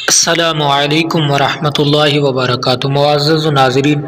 السلام علیکم ورحمۃ اللہ وبرکاتہ۔ معزز ناظرین،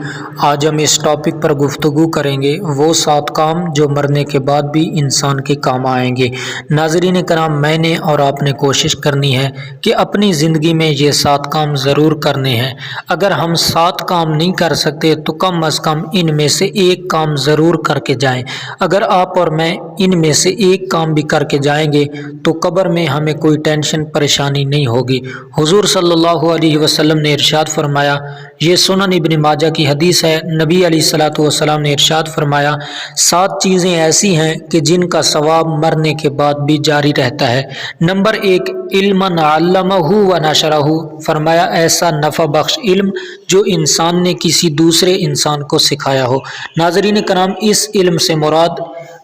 آج ہم اس ٹاپک پر گفتگو کریں گے، وہ 7 کام جو مرنے کے بعد بھی انسان کے کام آئیں گے۔ ناظرین کرام، میں نے اور آپ نے کوشش کرنی ہے کہ اپنی زندگی میں یہ 7 کام ضرور کرنے ہیں۔ اگر ہم 7 کام نہیں کر سکتے تو کم از کم ان میں سے ایک کام ضرور کر کے جائیں۔ اگر آپ اور میں ان میں سے ایک کام بھی کر کے جائیں گے تو قبر میں ہمیں کوئی ٹینشن پریشانی نہیں ہوگی۔ حضور صلی اللہ علیہ وسلم نے ارشاد فرمایا، یہ سنن ابن ماجہ کی حدیث ہے، نبی علیہ الصلوۃ والسلام نے ارشاد فرمایا، 7 چیزیں ایسی ہیں کہ جن کا ثواب مرنے کے بعد بھی جاری رہتا ہے۔ نمبر 1، علم علمہ و نشرہ، فرمایا ایسا نفع بخش علم جو انسان نے کسی دوسرے انسان کو سکھایا ہو۔ ناظرین کرام، اس علم سے مراد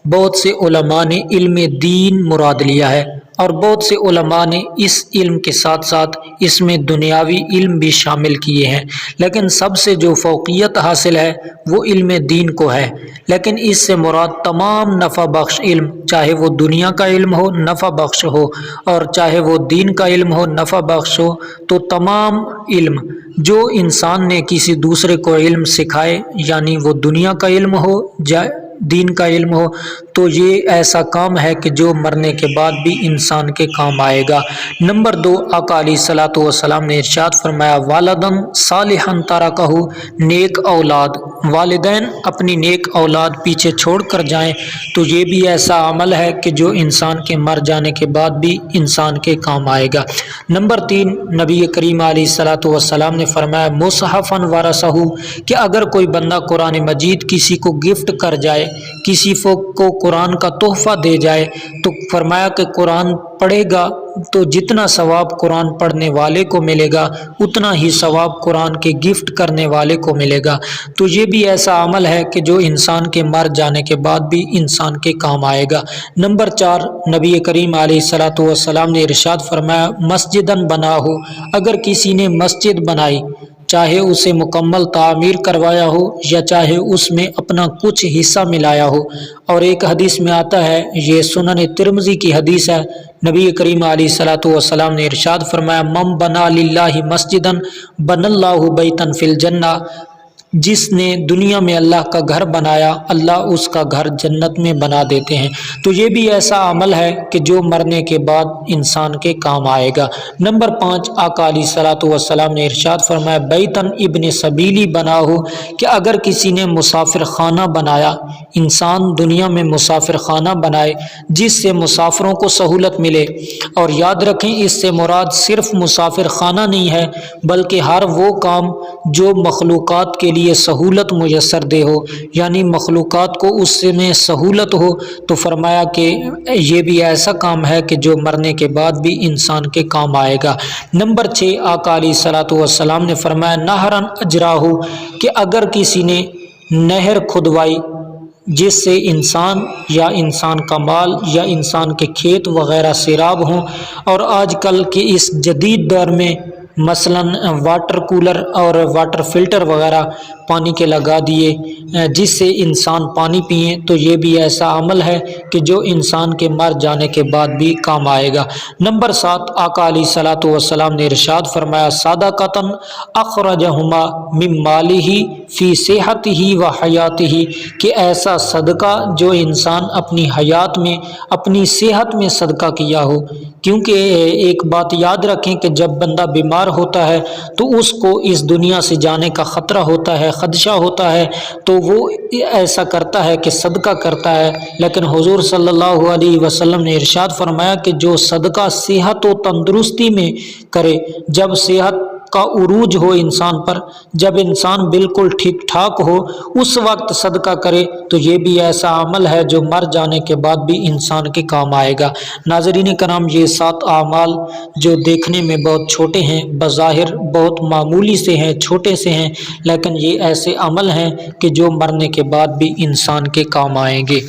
بہت سے علماء نے علم دین مراد لیا ہے، اور بہت سے علماء نے اس علم کے ساتھ ساتھ اس میں دنیاوی علم بھی شامل کیے ہیں، لیکن سب سے جو فوقیت حاصل ہے وہ علم دین کو ہے۔ لیکن اس سے مراد تمام نفع بخش علم، چاہے وہ دنیا کا علم ہو نفع بخش ہو، اور چاہے وہ دین کا علم ہو نفع بخش ہو، تو تمام علم جو انسان نے کسی دوسرے کو علم سکھائے، یعنی وہ دنیا کا علم ہو یا دین کا علم ہو، تو یہ ایسا کام ہے کہ جو مرنے کے بعد بھی انسان کے کام آئے گا۔ نمبر 2، آقا علیہ الصلوۃ والسلام نے ارشاد فرمایا، والدن صالحا ترکہ، نیک اولاد، والدین اپنی نیک اولاد پیچھے چھوڑ کر جائیں تو یہ بھی ایسا عمل ہے کہ جو انسان کے مر جانے کے بعد بھی انسان کے کام آئے گا۔ نمبر 3، نبی کریم علیہ الصلوۃ والسلام نے فرمایا، مصحفا ورثہ، کہ اگر کوئی بندہ قرآن مجید کسی کو گفٹ کر جائے، کسی کو قرآن کا تحفہ دے جائے، تو فرمایا کہ قرآن پڑھے گا تو جتنا ثواب قرآن پڑھنے والے کو ملے گا اتنا ہی ثواب قرآن کے گفٹ کرنے والے کو ملے گا۔ تو یہ بھی ایسا عمل ہے کہ جو انسان کے مر جانے کے بعد بھی انسان کے کام آئے گا۔ نمبر 4، نبی کریم علیہ الصلوۃ والسلام نے ارشاد فرمایا، مسجداً بناہ، اگر کسی نے مسجد بنائی، چاہے اسے مکمل تعمیر کروایا ہو یا چاہے اس میں اپنا کچھ حصہ ملایا ہو، اور ایک حدیث میں آتا ہے، یہ سنن ترمذی کی حدیث ہے، نبی کریم علیہ الصلوۃ والسلام نے ارشاد فرمایا، من بنا للہ مسجدا بنى اللہ بیتا فی الجنہ، جس نے دنیا میں اللہ کا گھر بنایا، اللہ اس کا گھر جنت میں بنا دیتے ہیں۔ تو یہ بھی ایسا عمل ہے کہ جو مرنے کے بعد انسان کے کام آئے گا۔ نمبر 5، آقا علیہ الصلوۃ والسلام نے ارشاد فرمایا، بیتن ابن سبیلی بناہو، کہ اگر کسی نے مسافر خانہ بنایا، انسان دنیا میں مسافر خانہ بنائے جس سے مسافروں کو سہولت ملے، اور یاد رکھیں اس سے مراد صرف مسافر خانہ نہیں ہے بلکہ ہر وہ کام جو مخلوقات کے لیے سہولت میسر دے ہو، یعنی مخلوقات کو اس میں سہولت ہو، تو فرمایا کہ یہ بھی ایسا کام ہے کہ جو مرنے کے بعد بھی انسان کے کام آئے گا۔ نمبر 6، آقا علیہ الصلوۃ والسلام نے فرمایا، نہرا اجراہ، کہ اگر کسی نے نہر کھدوائی جس سے انسان یا انسان کا مال یا انسان کے کھیت وغیرہ سیراب ہوں، اور آج کل کے اس جدید دور میں مثلا واٹر کولر اور واٹر فلٹر وغیرہ پانی کے لگا دیے جس سے انسان پانی پئیں، تو یہ بھی ایسا عمل ہے کہ جو انسان کے مر جانے کے بعد بھی کام آئے گا۔ نمبر 7، آقا علیہ الصلوۃ والسلام نے ارشاد فرمایا، صدقۃ اخرجہما من مالہ فی صحتہ و حیاتہ، کہ ایسا صدقہ جو انسان اپنی حیات میں اپنی صحت میں صدقہ کیا ہو، کیونکہ ایک بات یاد رکھیں کہ جب بندہ بیمار ہوتا ہے تو اس کو اس دنیا سے جانے کا خطرہ ہوتا ہے، خدشہ ہوتا ہے، تو وہ ایسا کرتا ہے کہ صدقہ کرتا ہے، لیکن حضور صلی اللہ علیہ وسلم نے ارشاد فرمایا کہ جو صدقہ صحت و تندرستی میں کرے، جب صحت کا عروج ہو انسان پر، جب انسان بالکل ٹھیک ٹھاک ہو، اس وقت صدقہ کرے، تو یہ بھی ایسا عمل ہے جو مر جانے کے بعد بھی انسان کے کام آئے گا۔ ناظرین کرام، یہ 7 اعمال جو دیکھنے میں بہت چھوٹے ہیں، بظاہر بہت معمولی سے ہیں، چھوٹے سے ہیں، لیکن یہ ایسے عمل ہیں کہ جو مرنے کے بعد بھی انسان کے کام آئیں گے۔